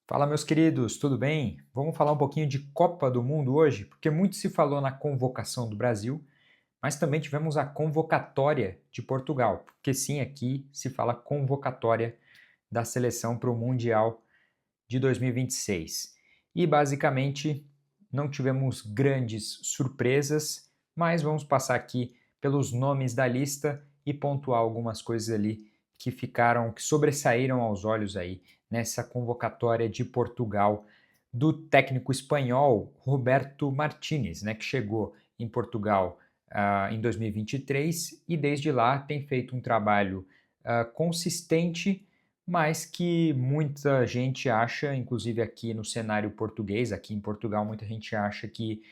Fala, meus queridos, tudo bem? Vamos falar um pouquinho de Copa do Mundo hoje, porque muito se falou na convocação do Brasil, mas também tivemos a convocatória de Portugal, porque sim, aqui se fala convocatória da seleção para o Mundial de 2026. E basicamente não tivemos grandes surpresas, mas vamos passar aqui pelos nomes da lista e pontuar algumas coisas ali que sobressaíram aos olhos aí nessa convocatória de Portugal do técnico espanhol Roberto Martínez, né, que chegou em Portugal em 2023 e desde lá tem feito um trabalho consistente, mas que muita gente acha, inclusive aqui no cenário português, aqui em Portugal, muita gente acha que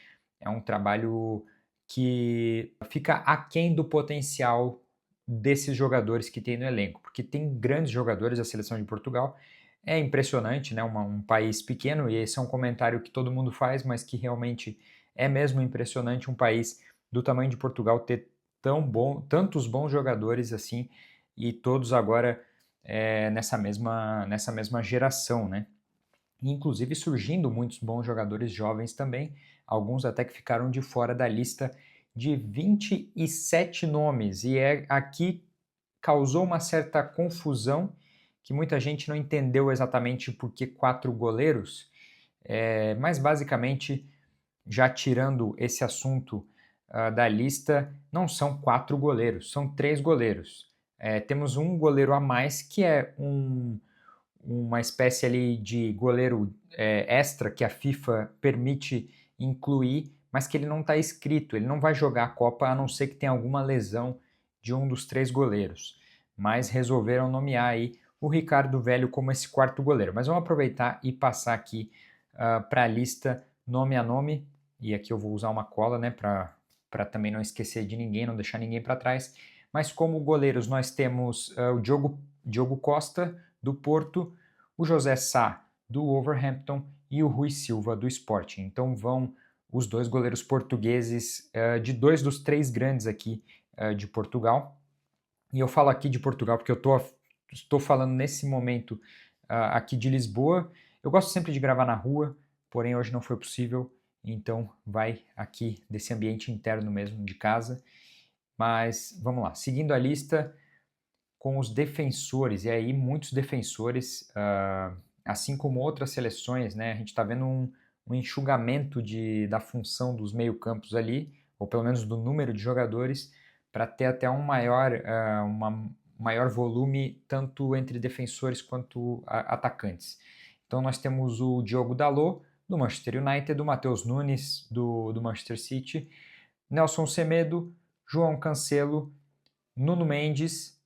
é um trabalho que fica aquém do potencial desses jogadores que tem no elenco, porque tem grandes jogadores da seleção de Portugal. É impressionante, né? Um país pequeno, e esse é um comentário que todo mundo faz, mas que realmente é mesmo impressionante um país do tamanho de Portugal ter tantos bons jogadores assim, e todos agora nessa mesma geração, né? Inclusive surgindo muitos bons jogadores jovens também, alguns até que ficaram de fora da lista de 27 nomes, e aqui causou uma certa confusão, que muita gente não entendeu exatamente por que 4 goleiros, mas basicamente, já tirando esse assunto da lista, não são 4 goleiros, são 3 goleiros. Temos um goleiro a mais, que é uma espécie ali de goleiro extra que a FIFA permite incluir, mas que ele não está escrito, ele não vai jogar a Copa a não ser que tenha alguma lesão de um dos 3 goleiros. Mas resolveram nomear aí o Ricardo Velho como esse 4 goleiro. Mas vamos aproveitar e passar aqui para a lista nome a nome, e aqui eu vou usar uma cola, né, para também não esquecer de ninguém, não deixar ninguém para trás. Mas como goleiros nós temos o Diogo Costa, do Porto, o José Sá, do Wolverhampton, e o Rui Silva, do Sporting. Então vão os 2 goleiros portugueses, de 2 dos 3 grandes aqui de Portugal. E eu falo aqui de Portugal porque estou falando nesse momento aqui de Lisboa. Eu gosto sempre de gravar na rua, porém hoje não foi possível, então vai aqui desse ambiente interno mesmo de casa. Mas vamos lá, seguindo a lista com os defensores, e aí muitos defensores, assim como outras seleções, né, a gente está vendo um enxugamento da função dos meio-campos ali, ou pelo menos do número de jogadores, para ter até maior volume tanto entre defensores quanto atacantes. Então nós temos o Diogo Dalot, do Manchester United, o Matheus Nunes, do Manchester City, Nelson Semedo, João Cancelo, Nuno Mendes,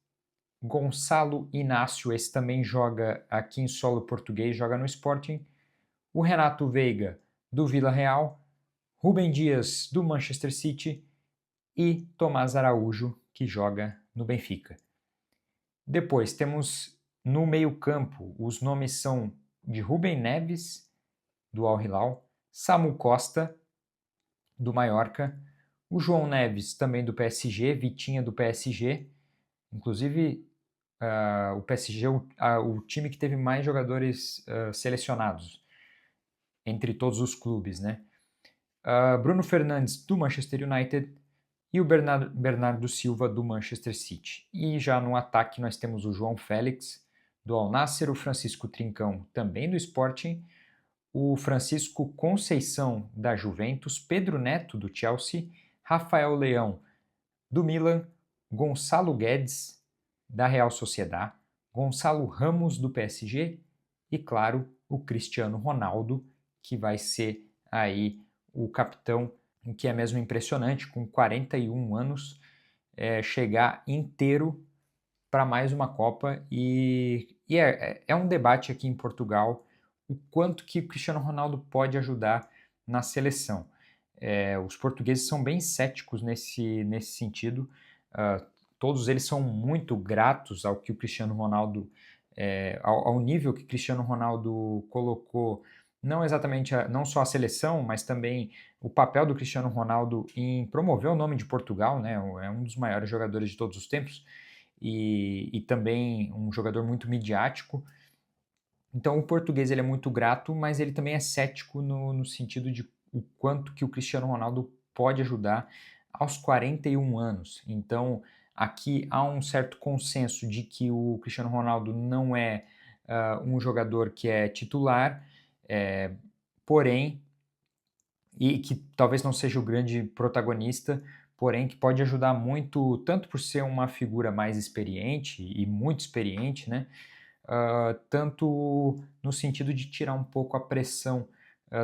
Gonçalo Inácio, esse também joga aqui em solo português, joga no Sporting, o Renato Veiga, do Vila Real, Rúben Dias, do Manchester City, e Tomás Araújo, que joga no Benfica. Depois temos no meio-campo, os nomes são de Rúben Neves, do Al Hilal, Samu Costa, do Mallorca, o João Neves, também do PSG, Vitinha do PSG, inclusive o PSG é o time que teve mais jogadores selecionados entre todos os clubes, né? Bruno Fernandes, do Manchester United, e o Bernardo Silva, do Manchester City. E já no ataque nós temos o João Félix, do Al Nassr, o Francisco Trincão, também do Sporting, o Francisco Conceição, da Juventus, Pedro Neto, do Chelsea, Rafael Leão, do Milan, Gonçalo Guedes, da Real Sociedad, Gonçalo Ramos, do PSG, e claro, o Cristiano Ronaldo, que vai ser aí o capitão, o que é mesmo impressionante, com 41 anos, chegar inteiro para mais uma Copa, e é um debate aqui em Portugal o quanto que o Cristiano Ronaldo pode ajudar na seleção. Os portugueses são bem céticos nesse sentido. Todos eles são muito gratos ao que o Cristiano Ronaldo, ao nível que o Cristiano Ronaldo colocou, não exatamente não só a seleção, mas também o papel do Cristiano Ronaldo em promover o nome de Portugal, né? É um dos maiores jogadores de todos os tempos e também um jogador muito midiático. Então o português ele é muito grato, mas ele também é cético no sentido de o quanto que o Cristiano Ronaldo pode ajudar aos 41 anos. Então aqui há um certo consenso de que o Cristiano Ronaldo não é um jogador que é titular, porém, e que talvez não seja o grande protagonista, porém que pode ajudar muito, tanto por ser uma figura mais experiente e muito experiente, né? Tanto no sentido de tirar um pouco a pressão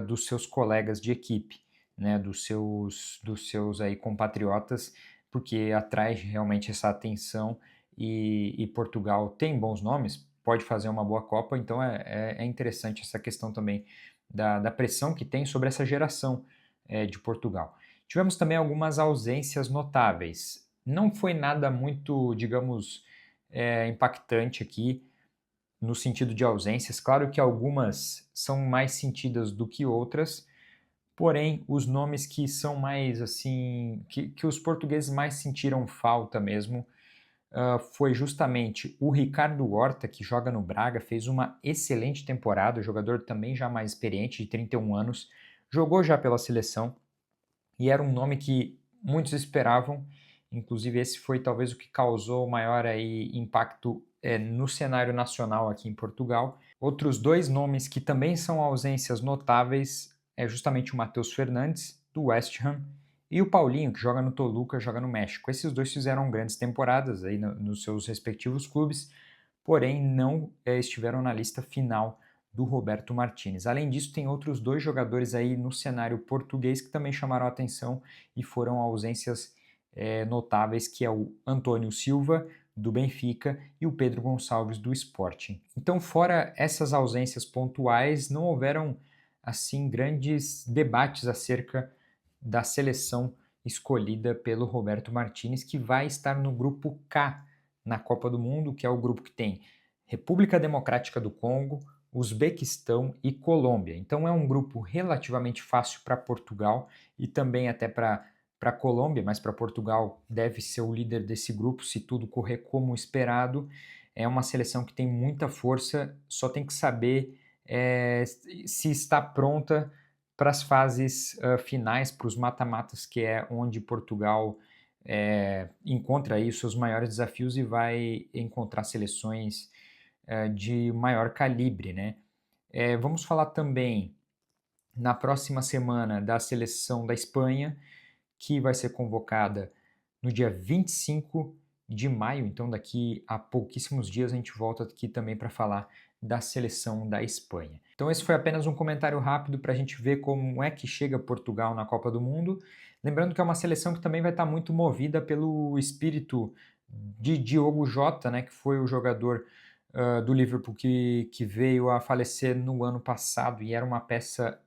dos seus colegas de equipe, né, dos seus aí compatriotas, porque atrai realmente essa atenção e Portugal tem bons nomes, pode fazer uma boa Copa, então é interessante essa questão também da pressão que tem sobre essa geração de Portugal. Tivemos também algumas ausências notáveis. Não foi nada muito, digamos, impactante aqui, no sentido de ausências. Claro que algumas são mais sentidas do que outras, porém, os nomes que são mais assim, que os portugueses mais sentiram falta mesmo, foi justamente o Ricardo Horta, que joga no Braga, fez uma excelente temporada, jogador também já mais experiente, de 31 anos, jogou já pela seleção e era um nome que muitos esperavam. Inclusive esse foi talvez o que causou maior aí impacto no cenário nacional aqui em Portugal. Outros dois nomes que também são ausências notáveis é justamente o Matheus Fernandes, do West Ham, e o Paulinho, que joga no Toluca, joga no México. Esses dois fizeram grandes temporadas aí nos seus respectivos clubes, porém não estiveram na lista final do Roberto Martinez. Além disso, tem outros dois jogadores aí no cenário português que também chamaram a atenção e foram ausências notáveis, que é o Antônio Silva, do Benfica, e o Pedro Gonçalves, do Sporting. Então, fora essas ausências pontuais, não houveram assim grandes debates acerca da seleção escolhida pelo Roberto Martinez, que vai estar no grupo K na Copa do Mundo, que é o grupo que tem República Democrática do Congo, Uzbequistão e Colômbia. Então é um grupo relativamente fácil para Portugal e também até para Colômbia, mas para Portugal deve ser o líder desse grupo se tudo correr como esperado. É uma seleção que tem muita força, só tem que saber se está pronta para as fases finais, para os mata-matas, que é onde Portugal encontra aí os seus maiores desafios e vai encontrar seleções de maior calibre, né? Vamos falar também na próxima semana da seleção da Espanha, que vai ser convocada no dia 25 de maio, então daqui a pouquíssimos dias a gente volta aqui também para falar da seleção da Espanha. Então esse foi apenas um comentário rápido para a gente ver como é que chega Portugal na Copa do Mundo. Lembrando que é uma seleção que também vai estar muito movida pelo espírito de Diogo Jota, né, que foi o jogador do Liverpool que veio a falecer no ano passado e era uma peça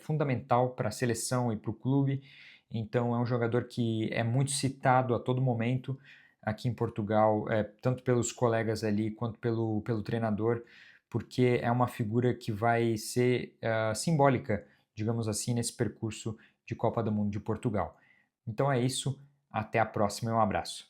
fundamental para a seleção e para o clube. Então é um jogador que é muito citado a todo momento aqui em Portugal, tanto pelos colegas ali quanto pelo treinador, porque é uma figura que vai ser simbólica, digamos assim, nesse percurso de Copa do Mundo de Portugal. Então é isso, até a próxima e um abraço.